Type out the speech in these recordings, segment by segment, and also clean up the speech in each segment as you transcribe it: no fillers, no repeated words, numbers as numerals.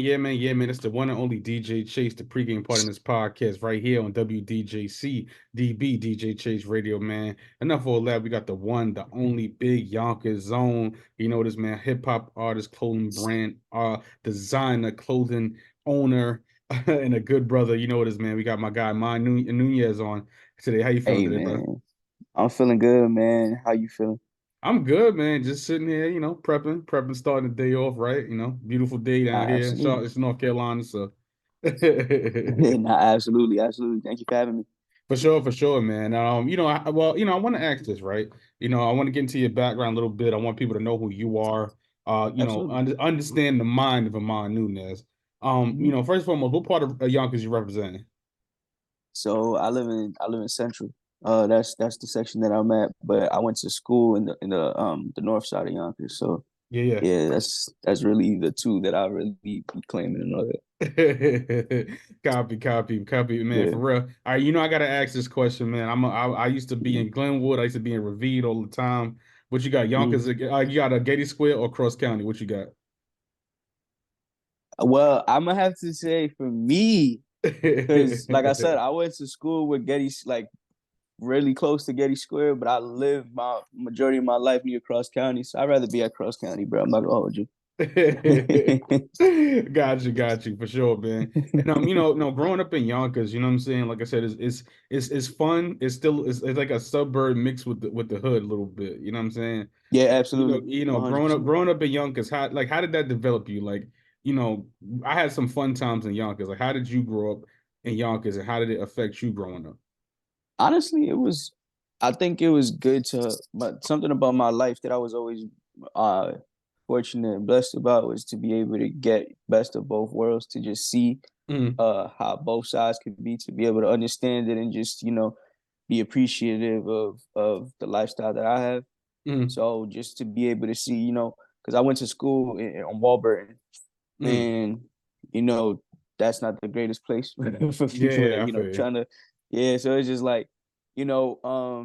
Yeah, man. It's the one and only DJ Chase, the pregame part in this podcast right here on WDJC DB DJ Chase Radio, man. Enough of all that. We got the one, the only big Yonkers zone. You know this, man. Hip hop artist, clothing brand, designer, clothing owner, and a good brother. You know what it is, man. We got my guy, Nunez on today. How you feeling Hey today, bro? man, I'm feeling good, man. How you feeling? I'm good, man. Just sitting here, prepping, starting the day off, right? Beautiful day down Nah, here. absolutely. It's North Carolina, so Nah, absolutely, absolutely. Thank you for having me. for sure, man. I want to ask this, right? I want to get into your background a little bit. I want people to know who you are. Absolutely. Understand the mind of Iman Nunez. hmm First and foremost, what part of Yonkers you representing? So I live in Central. That's the section that I'm at. But I went to school in the north side of Yonkers. So Yeah, yeah. yeah, that's really the two that I really be claiming and all that. Copy, man. For Yeah. real. All right, I gotta ask this question, man. I used to be Mhm. in Glenwood. I used to be in Revere all the time. What you got, Mhm. Yonkers? You got a Getty Square or Cross County? What you got? Well, I'm gonna have to say for me, because like I said, I went to school with like really close to Getty Square, but I live my majority of my life near Cross County, so I'd rather be at Cross County, bro. I'm not gonna hold you. Got you for sure, man. And no, growing up in Yonkers, you know what I'm saying? Like I said, it's fun. It's like a suburb mixed with the hood a little bit. You know what I'm saying? Yeah, And, absolutely, growing up 100%. growing up in Yonkers, how did that develop you? Like, you know, I had some fun times in Yonkers. Like, how did you grow up in Yonkers, and how did it affect you growing up? Honestly, it was. I think it was good to, but something about my life that I was always uh fortunate and blessed about was to be able to get best of both worlds, to just see Mm, how both sides could be, to be able to understand it and just be appreciative of the lifestyle that I have. mm, So just to be able to see, because I went to school on Walburton, mm. and you know that's not the greatest place for Yeah, people that yeah, I feel you. trying to. Yeah, so it's just like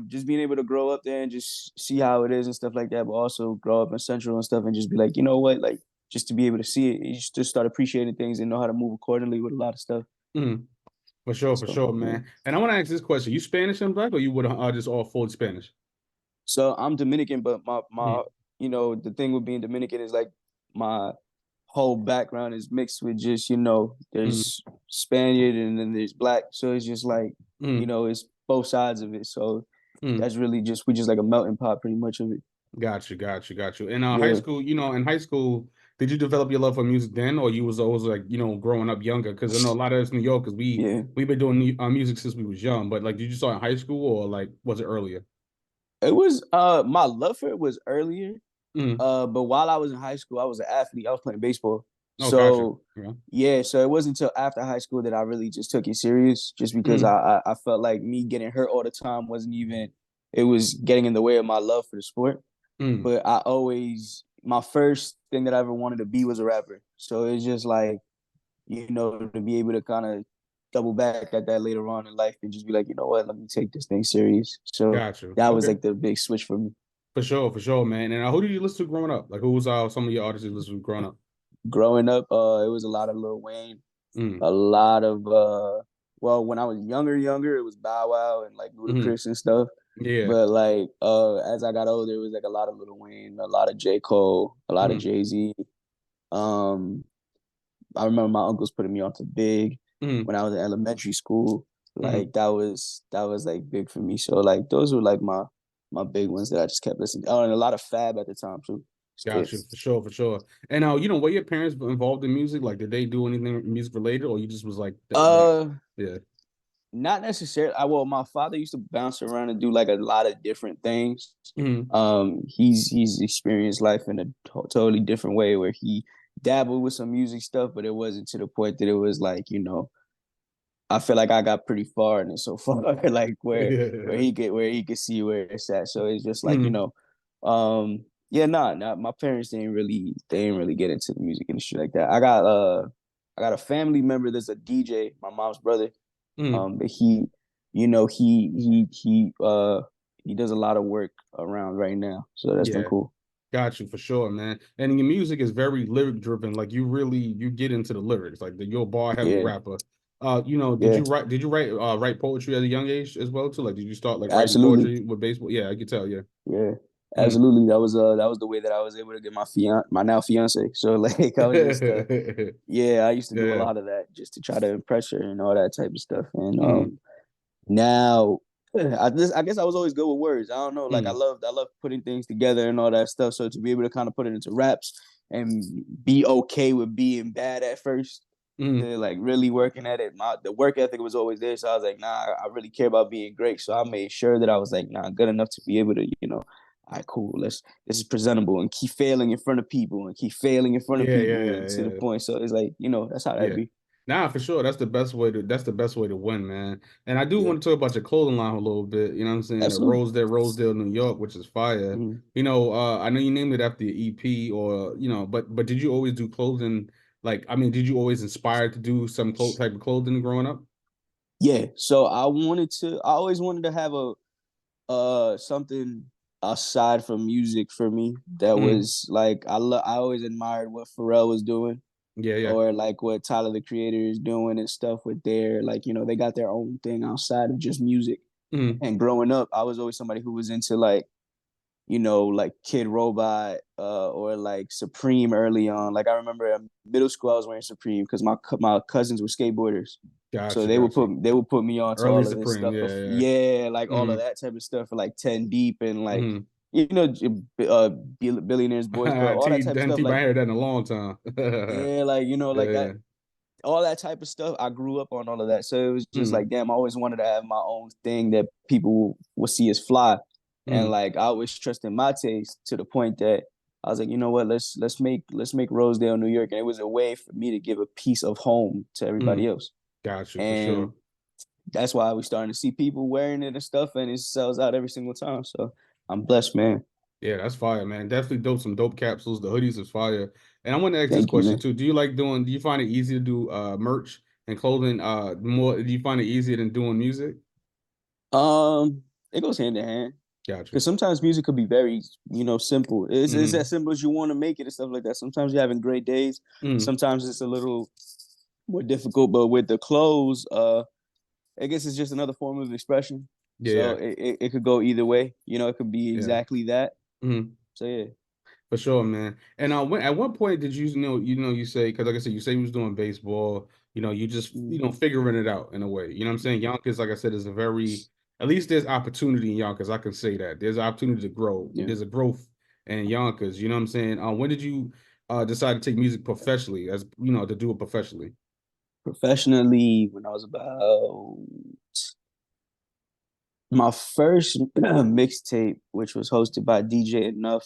just being able to grow up there and just see how it is and stuff like that, but also grow up in Central and stuff and just be like, you know what, like just to be able to see it, you just start appreciating things and know how to move accordingly with a lot of stuff. Mm. For So sure, yeah. man. And I want to ask this question: You Spanish and black, or you would just all full Spanish? So I'm Dominican, but my Mm, the thing with being Dominican is like my whole background is mixed with just, mm, there's Spaniard and then there's black. So it's just like, mm, it's both sides of it. So mm. that's really just we just like a melting pot pretty much of it. Got you. In high Yeah. school, in high school, did you develop your love for music then, or you was always like, growing up younger? Because I know a lot of us New Yorkers, Yeah. we've been doing music since we was young. But like, did you start in high school, or like, was it earlier? It was my love for it was earlier. Mm. But while I was in high school, I was an athlete. I was playing baseball. Oh, got you. So Yeah. yeah, so it wasn't until after high school that I really just took it serious, just because Mm, I felt like me getting hurt all the time wasn't even it was getting in the way of my love for the sport. mm. But I always my first thing that I ever wanted to be was a rapper. So it's just like, to be able to kind of double back at that later on in life and just be like, you know what, let me take this thing serious. So Got you. that was Okay. like the big switch for me. For sure, man. And who did you listen to growing up? Like, who was some of your artists you listened to growing up? Growing up, it was a lot of Lil Wayne, Mm, a lot of well, when I was younger, it was Bow Wow and like mm, Ludacris and stuff. yeah. But like as I got older, it was like a lot of Lil Wayne, a lot of J. Cole, a lot of Mm, Jay-Z. Um, I remember my uncles putting me onto Big mm. when I was in elementary school. Mhm. Like that was like big for me. So like those were like my big ones that I just kept listening to. Oh, and a lot of Fab at the time too. So yeah. Got you for sure. And were your parents involved in music? Like, did they do anything music related, or you just was like that? Uh Yeah. Not necessarily. Well, my father used to bounce around and do like a lot of different things. Hmm. He's experienced life in a totally different way where he dabbled with some music stuff, but it wasn't to the point that it was like, I feel like I got pretty far and so far, like Yeah. where he could see where it's at. So it's just like, Hmm. yeah, nah, my parents they didn't really get into the music industry like that. I got a family member that's a DJ, my mom's brother. Hmm. But he does a lot of work around right now, so that's been Yeah. cool. Got you for sure, man. And your music is very lyric driven. Like you get into the lyrics. Like you're a bar heavy Yeah, rapper. You know, yeah, did you write poetry at a young age as well too? Like did you start like writing absolutely. poetry with baseball? Yeah, I could tell, yeah. Yeah, Mm. absolutely. That was the way that I was able to get my now fiance. So like I was just yeah, I used to do a Yeah. lot of that just to try to impress her and all that type of stuff. And Mm. now I guess I was always good with words. I don't know, like Mm. I love putting things together and all that stuff. So to be able to kind of put it into raps and be okay with being bad at first, Mm. to like really working at it. The work ethic was always there. So I was like, nah, I really care about being great. So I made sure that I was like, nah, good enough to be able to, all right, cool. This is presentable and keep failing in front of people and keep failing in front of Yeah, people yeah, and to the yeah. point. So it's like, that's how that Yeah. be. Nah, for sure. That's the best way to win, man. And I do Yeah, want to talk about your clothing line a little bit. You know what I'm saying? At absolutely. Rosedale, New York, which is fire. Mhm. You know, I know you named it after your EP or, you know, but did you always do clothing? Like, I mean, did you always inspire to do some type of clothing growing up? Yeah. So I always wanted to have a something aside from music for me that Mm, was like I always admired what Pharrell was doing, yeah, yeah. or like what Tyler the Creator is doing and stuff with their, like, they got their own thing outside of just music. Mm, And growing up, I was always somebody who was into like, like Kid Robot, or like Supreme early on. Like I remember in middle school, I was wearing Supreme because my cousins were skateboarders. So got you. they would put me on to Early all of this Supreme, stuff. yeah, yeah. Yeah, like all of Mm, that type of stuff for like 10 Deep and like, mm. Billionaires Boys Club, all that type of Done stuff. T, I Like, heard that in a long time. yeah, like, like Yeah. that, all that type of stuff. I grew up on all of that. So it was just Mm, like, damn, I always wanted to have my own thing that people would see as fly. And mm, like I always trusted my taste to the point that I was like, you know what, let's make Rosedale, New York. And it was a way for me to give a piece of home to everybody mm. else. Got you for And sure. that's why we're starting to see people wearing it and stuff, and it sells out every single time. So I'm blessed, man. Yeah, that's fire, man. Definitely dope. Some dope capsules. The hoodies is fire. And I want to ask this Thank you, question man. too. Do you find it easy to do merch and clothing more do you find it easier than doing music? It goes hand in hand. Got you. Because sometimes music could be very, simple. It's Mm-hmm. as simple as you want to make it and stuff like that. Sometimes you're having great days. Mm-hmm. Sometimes it's a little more difficult. But with the clothes, I guess it's just another form of expression. Yeah, So yeah, it could go either way. It could be yeah. exactly that. Mm-hmm. So yeah. For sure, man. And at what point did you say, because like I said, you say you was doing baseball, you just Mm, figuring it out in a way. You know what I'm saying? Yonkers, like I said, is a very at least there's opportunity in Yonkers. I can say that there's opportunity to grow. yeah. There's a growth in Yonkers. You know what I'm saying? When did you decide to take music professionally, as to do it professionally? Professionally, when I was about my first mixtape, which was hosted by DJ Enough,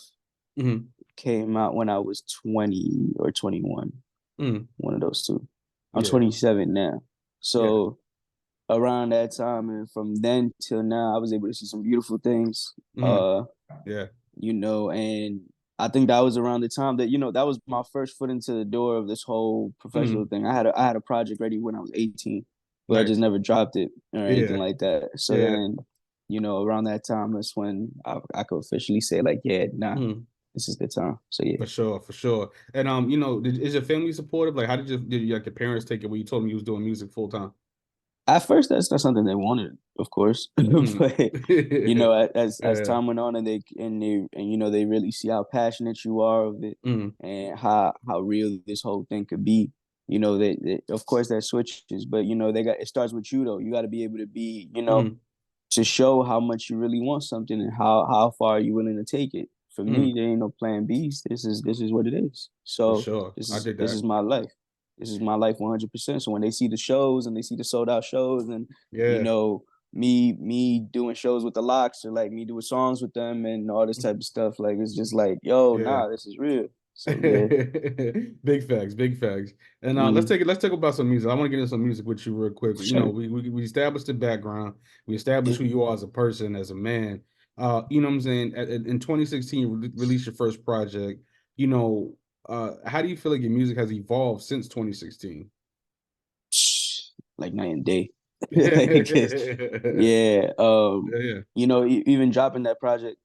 Hmm. came out when I was 20 or 21, Hmm. one of those two. I'm Yeah, 27 now. yeah, So around that time and from then till now, I was able to see some beautiful things. hmm, yeah, And I think that was around the time that, that was my first foot into the door of this whole professional hmm, thing. I had a project ready when I was 18, but I just nice, never dropped it or anything yeah, like that. So yeah. then, around that time that's when I could officially say like, yeah, nah, Hmm. this is the time. So yeah. For sure, for sure. And is your family supportive? Like, how did you like your parents take it when you told them you was doing music full time? At first, that's not something they wanted, of course, Mm. but as Yeah. time went on, and they really see how passionate you are of it, Mm. and how real this whole thing could be. They of course that switches, but it starts with you though. You got to be able to be, Mm. to show how much you really want something and how far you willing to take it. For me, Mm. there ain't no plan B's. This is what it is. For So sure. I did this that. is my life. This is my life 100%. So when they see the shows and they see the sold out shows and you Yeah. know me doing shows with the locks or like me doing songs with them and all this type of stuff, like it's just like, yo, Yeah. nah, this is real. So yeah. Big facts, big facts. And Mm, let's talk about some music. I want to get into some music with you real quick. for sure. We established the background. We established Yeah. who you are as a person, as a man. You know what I'm saying? In 2016, you released your first project. You know, how do you feel like your music has evolved since 2016? Like night and day. Like, Yeah, yeah. yeah. Even dropping that project,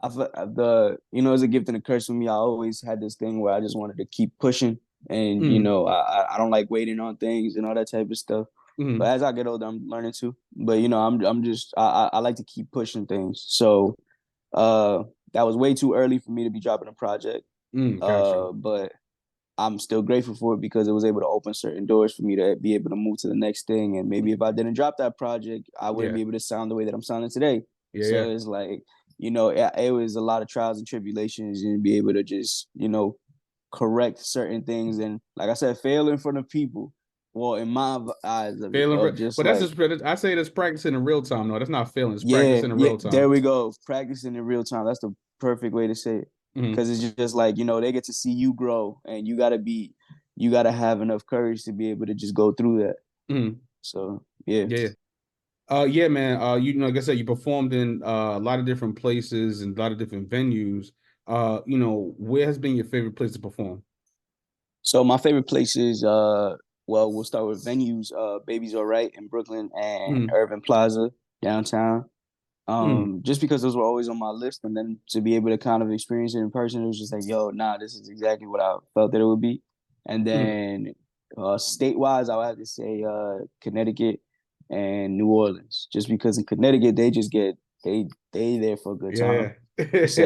As a gift and a curse for me, I always had this thing where I just wanted to keep pushing, and Mm, I don't like waiting on things and all that type of stuff. But mm, as I get older, I'm learning to. But I'm just I like to keep pushing things. So uh, that was way too early for me to be dropping a project. gotcha. But I'm still grateful for it because it was able to open certain doors for me to be able to move to the next thing. And maybe if I didn't drop that project, I wouldn't Yeah, be able to sound the way that I'm sounding today. yeah, So yeah. it's like, it was a lot of trials and tribulations and be able to just, correct certain things. And like I said, fail in front of people. Well, in my eyes of it, Failing, of just but that's like, just I say that's practicing in real time. No, that's not failing. It's yeah, practicing in yeah, real there time. we go. Practicing in real time. That's the perfect way to say it. Mm, Because it's just like, they get to see you grow and you gotta have enough courage to be able to just go through that. mm, So yeah. yeah. Yeah, man. Like I said, you performed in a lot of different places and a lot of different venues. Where has been your favorite place to perform? So my favorite places, well, we'll start with venues, Baby's All Right in Brooklyn and Mm, Irving Plaza downtown. mm, Just because those were always on my list, and then to be able to kind of experience it in person, it was just like, yo, nah, this is exactly what I felt that it would be. And mm. then state wise, I would have to say Connecticut and New Orleans, just because in Connecticut they just get they there for a good time. Yeah. So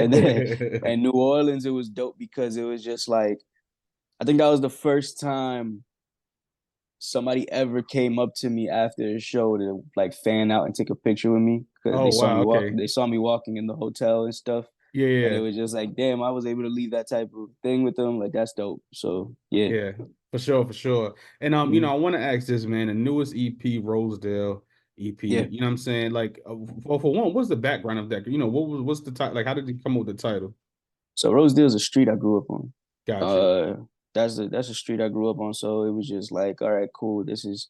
and New Orleans, it was dope because it was just like I think that was the first time somebody ever came up to me after the show to like fan out and take a picture with me because Oh wow. Okay. they saw me walking in the hotel and stuff, Yeah, and it yeah, was just like, damn, I was able to leave that type of thing with them. Like that's dope. So yeah. yeah. For sure, for sure. And Mm. I want to ask this, man. The newest EP, Rosedale EP. Yeah. You know what I'm saying? Like, for one, what's the background of that? What's the title? Like, how did you come up with the title? So Rosedale is a street I grew up on. Gotcha. uh that's a street I grew up on, so it was just like, all right, cool, this is,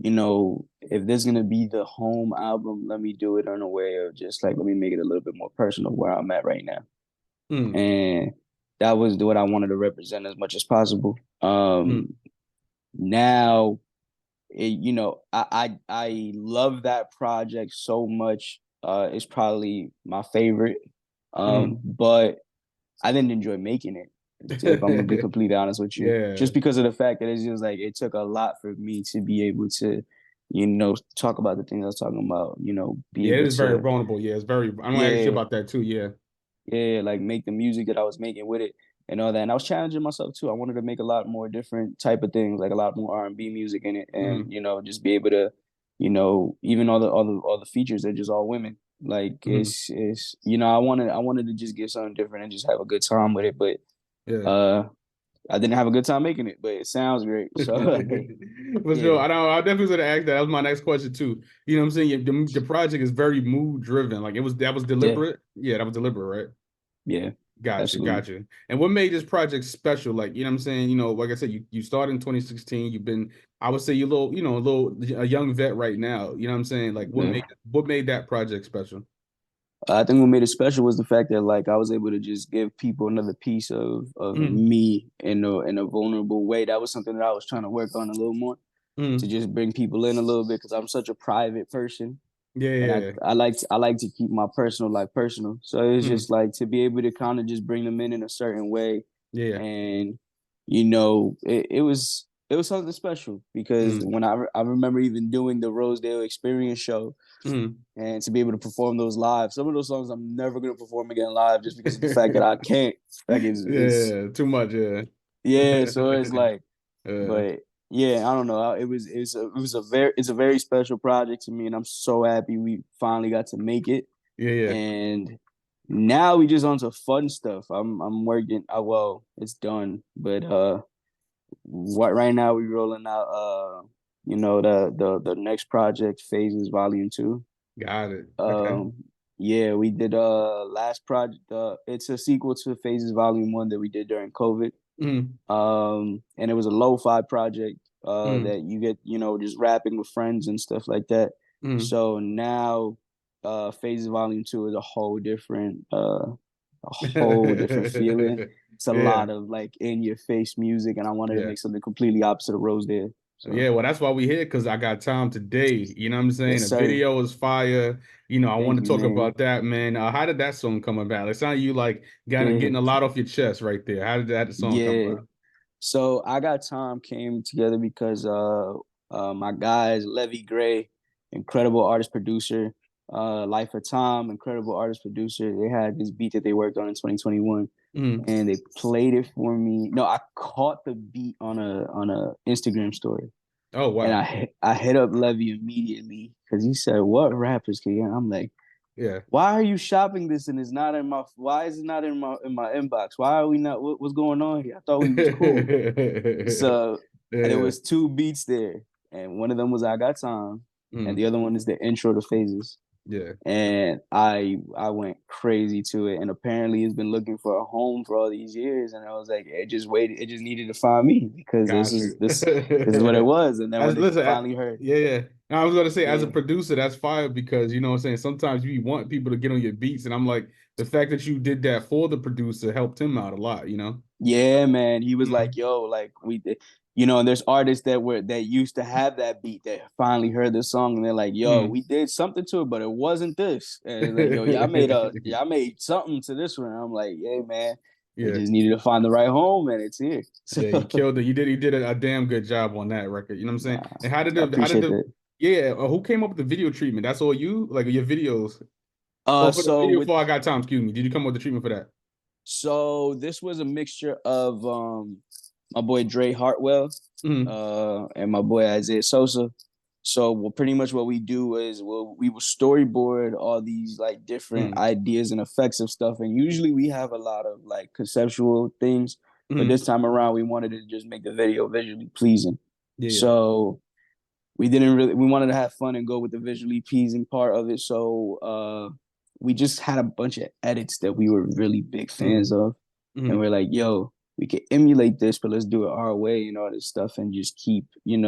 if this is gonna be the home album, let me do it in a way of just like, let me make it a little bit more personal where I'm at right now. Mm, And that was what I wanted to represent as much as possible. mm, Now, I love that project so much. It's probably my favorite. mm. But I didn't enjoy making it. If I'm gonna be completely honest with you, Yeah. just because of the fact that it's just like it took a lot for me to be able to, talk about the things I was talking about. Be Yeah, it able is very to, vulnerable. Yeah, it's very. I'm gonna ask you yeah, about that too. Yeah. yeah, like make the music that I was making with it and all that. And I was challenging myself too. I wanted to make a lot more different type of things, like a lot more R&B music in it, and Mm, just be able to, even all the features are just all women. Like mm, I wanted to just get something different and just have a good time with it, but yeah. uh, I didn't have a good time making it, but it sounds great. So like, For yeah, sure. I know. I definitely gonna ask that. That was my next question too. You know what I'm saying? The project is very mood driven. Like that was yeah, deliberate. Yeah, that was deliberate, right? yeah, Gotcha, absolutely. gotcha. And what made this project special? Like, you know what I'm saying? Like I said, you started in 2016. You've been, I would say, you're a little, a young vet right now. You know what I'm saying? Like, Yeah. what made that project special? I think what made it special was the fact that like I was able to just give people another piece of Mm, me in a vulnerable way. That was something that I was trying to work on a little more, to mm, just bring people in a little bit because I'm such a private person, yeah, and yeah, I like to keep my personal life personal. So it's mm, just like to be able to kind of just bring them in a certain way, yeah, and it was something special because mm, when I remember even doing the Rosedale Experience show mm. and to be able to perform those live. Some of those songs I'm never gonna perform again live just because of the fact that I can't. Like it's Yeah, too much, yeah. yeah. So it's like, uh, but yeah, I don't know. It's a very special project to me, and I'm so happy we finally got to make it. yeah, yeah. And now we just on to fun stuff. I'm working. Well, it's done, but what right now we rolling out the next project, Phases Volume 2. Got it. Okay. um, yeah, we did last project. It's a sequel to Phases Volume 1 that we did during COVID. Mm, And it was a lo-fi project mm, that you get, just rapping with friends and stuff like that. mm. So now, Phases Volume 2 is a whole different feeling. It's a Yeah, lot of like in your face music, and I wanted to yeah. make something completely opposite of Rosedale. So Yeah, well, that's why we here because I got time today. You know what I'm saying? yes, The sir. video is fire. I want Thank to you, talk man. about that, man. How did that song come about? It sounded you like Yeah, getting a lot off your chest right there. How did that song come yeah. about? So I got Tom came together because my guys Levy Gray, incredible artist producer, Life of Tom, incredible artist producer. They had this beat that they worked on in 2021, Mm. and they played it for me. No, I caught the beat on a Instagram story, Oh and wow. I hit up Levy immediately because he said, "What rappers can?" I'm like, Yeah. why are you shopping this and it's not in my? Why is it not in my inbox? Why are we not? What's going on here? I thought we was cool. So there Yeah. was two beats there, and one of them was "I Got Time," and Mm. the other one is the intro to Phases. Yeah. And I went crazy to it, and apparently it's been looking for a home for all these years. And I was like, it just waited, it just needed to find me because Got you. this is what it was. And then As when they listen, finally heard, yeah, yeah. I was gonna say, as a yeah, producer, that's fire because you know what I'm saying. Sometimes you want people to get on your beats, and I'm like, the fact that you did that for the producer helped him out a lot. You know. yeah, man. He was Mm, like, yo, like and there's artists that used to have that beat that finally heard the song and they're like, yo, mm. we did something to it, but it wasn't this. And it's like, yo, y'all made something to this one. And I'm like, yeah, man. It Yeah, just needed to find the right home and it's here. So yeah. You killed it. You did a damn good job on that record. You know what I'm saying? nah, And I appreciate that. yeah? Who came up with the video treatment? That's all you, like your videos. Oh, for the So video with for I Got Time. Excuse me. Did you come up with the treatment for that? So this was a mixture of my boy Dre Hartwell Mm, and my boy Isaiah Sosa. So pretty much what we do is we will storyboard all these like different mm, ideas and effects of stuff, and usually we have a lot of like conceptual things. But mm. this time around, we wanted to just make the video visually pleasing. Yeah, yeah. So we wanted to have fun and go with the visually pleasing part of it. So we just had a bunch of edits that we were really big Mm, fans of, and mm, we're like, yo, we could emulate this, but let's do it our way and all this stuff, and just keep, and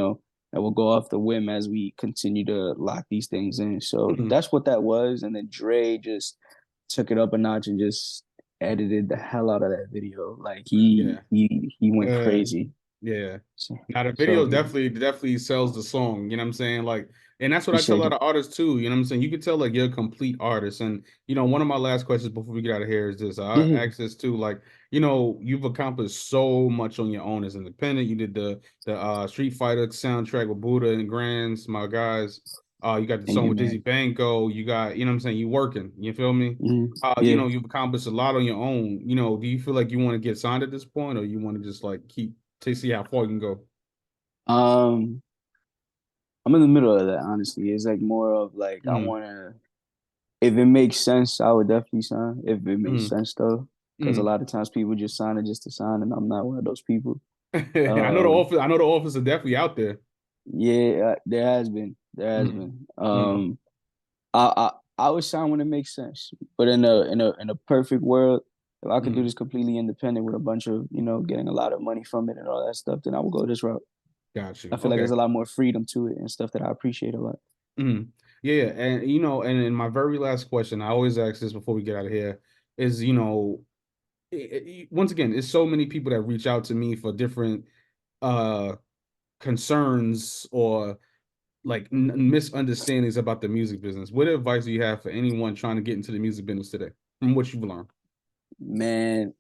we'll go off the whim as we continue to lock these things in. So mm. that's what that was, and then Dre just took it up a notch and just edited the hell out of that video. Like he Yeah. he he went Uh, crazy. yeah. So, Now the so video definitely sells the song, you know what I'm saying? Like, and that's what I tell a appreciate lot it. of artists too, you know what I'm saying? You can tell like you're a complete artist. And one of my last questions before we get out of here is this. I Yeah. ask this too, like, you've accomplished so much on your own as independent. You did the Street Fighter soundtrack with Buddha and Grands, my guys. You got the Thank song you, with Dizzy man. Bango. You got, you know what I'm saying? You working, you feel me? Yeah. You've accomplished a lot on your own. Do you feel like you want to get signed at this point or you want to just like keep to see how far you can go? Um, I'm in the middle of that, honestly. It's like more of like I Mm, wanna if it makes sense, I would definitely sign. If it makes mm, sense though. Because a mm. lot of times people just sign it just to sign, and I'm not one of those people. I know the Um, office. I know the office is definitely out there. yeah, there has been. There has Mm, been. mm, I would sign when it makes sense. But in a perfect world, if I could do mm. this completely independent with a bunch of, getting a lot of money from it and all that stuff, then I would go this route. Got you. I feel like Okay. there's a lot more freedom to it and stuff that I appreciate a lot. Mm. Yeah, yeah. And and in my very last question, I always ask this before we get out of here, is once again, it's so many people that reach out to me for different uh concerns or like misunderstandings about the music business. What advice do you have for anyone trying to get into the music business today from what you've learned? Man,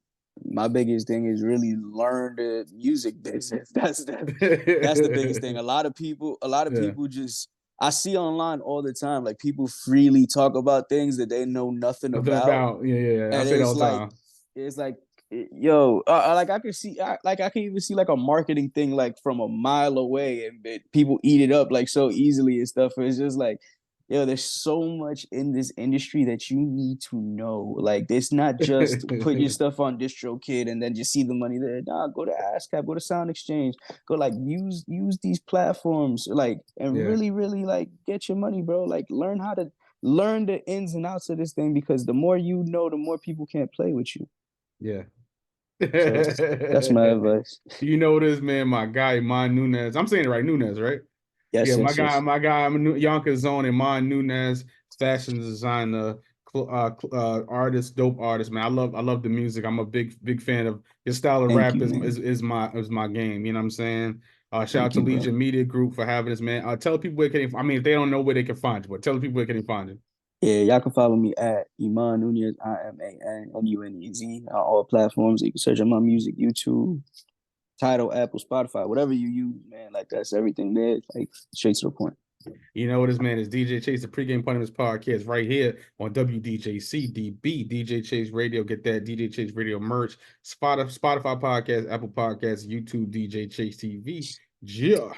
my biggest thing is really learn the music business. That's the biggest thing. A lot of Yeah, people just I see online all the time, like people freely talk about things that they know nothing nothing about, about. Yeah, yeah, yeah. I and say that all the time. it's like yo like I can see like I can even see like a marketing thing like from a mile away, and people eat it up like so easily and stuff. It's just like yo, there's so much in this industry that you need to know. Like it's not just put your stuff on Distrokid and then just see the money there. Nah, go to ASCAP, go to Sound Exchange, go like use these platforms, like, and Yeah, really really like get your money, bro. Like learn the ins and outs of this thing, because the more you know, the more people can't play with you. yeah. So that's my advice. You know this man, my guy, Iman Nunez. I'm saying it right, Nunez, right? Yes, Yeah, yes, yes. I'm a Yonkers zone, Iman Nunez, fashion designer, artist, dope artist, man. I love the music. I'm a big fan of your style of Thank rap you, is man. is is my is my game. You know what I'm saying? Shout out Thank to you, bro. Legion Media Group for having us, man. Tell people where can I mean, if they don't know where they can find you, but tell the people where can they find you. Yeah, y'all can follow me at Iman Nunez, IMANNUNEZ, on all platforms. You can search on my music, YouTube, Tidal, Apple, Spotify, whatever you use, man. Like that's everything there. Like straight to the point. You know what this man is DJ Chase, the pregame part of his podcast right here on WDJCDB, DJ Chase Radio. Get that DJ Chase Radio merch, Spotify podcast, Apple Podcasts, YouTube, DJ Chase TV. Yeah.